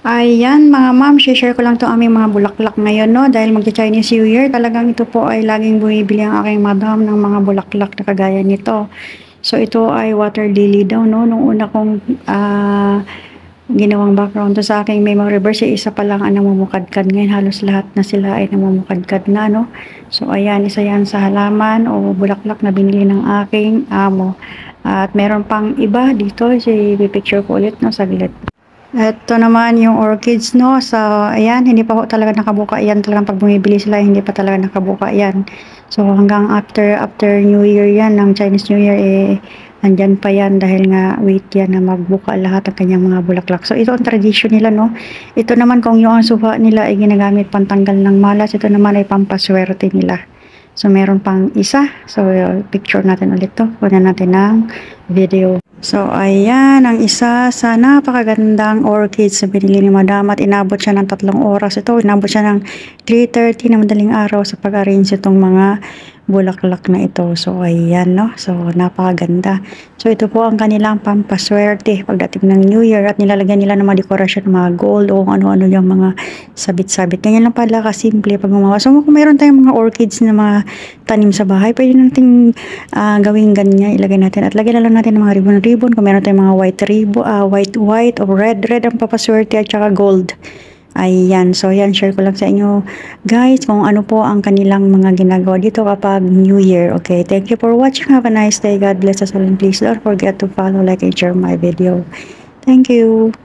Ayan mga ma'am, share ko lang 'tong aming mga bulaklak ngayon 'no, dahil magcha-Chinese New Year. Talagang ito po ay laging bumibili ang aking madam ng mga bulaklak na kagaya nito. So ito ay water lily daw 'no, nung una kong ginawang background to sa aking memory verse, isa pa lang ang namumukadkad. Ngayon halos lahat na sila ay namumukadkad na 'no. So ayan, isa yan sa halaman o bulaklak na binili ng aking amo. At meron pang iba dito, i-picture ko ulit 'no, saglit. Ito naman yung orchids 'no. So ayan, hindi pa ho talaga nakabuka yan. Talagang 'pag bumibili sila hindi pa talaga nakabuka yan. So hanggang after New Year yan, ng Chinese New Year, nandyan pa yan dahil nga wait yan na magbuka lahat ng kanyang mga bulaklak. So ito ang tradisyon nila 'no. Ito naman kung yung ang suha nila ay ginagamit pantanggal ng malas, ito naman ay pampaswerte nila. So meron pang isa. So picture natin ulit 'to. Kunan natin ng video. So ayan ang isa sa napakagandang orchids na binili ni madam at inabot siya ng 3 oras. Ito inabot siya ng 3:30 na madaling araw sa pag-arrange itong mga bulaklak na ito. So ayan no. So napakaganda. So ito po ang kanilang pampaswerte pagdating ng New Year, at nilalagyan nila ng mga dekorasyon, ng mga gold o ano-ano yung mga sabit-sabit. Ganyan lang pala kasimple pag gumawa. So kung mayroon tayong mga orchids na mga tanim sa bahay, pwede nating gawing ganyan, ilagay natin at lagyan na lang natin ng mga ribbon. Kung meron tayong mga white ribbon, white o red ang papaswerte at saka gold. Ayan, so yan, share ko lang sa inyo guys kung ano po ang kanilang mga ginagawa dito kapag New Year. Okay, thank you for watching. Have a nice day. God bless us all, and please don't forget to follow, like, and share my video. Thank you.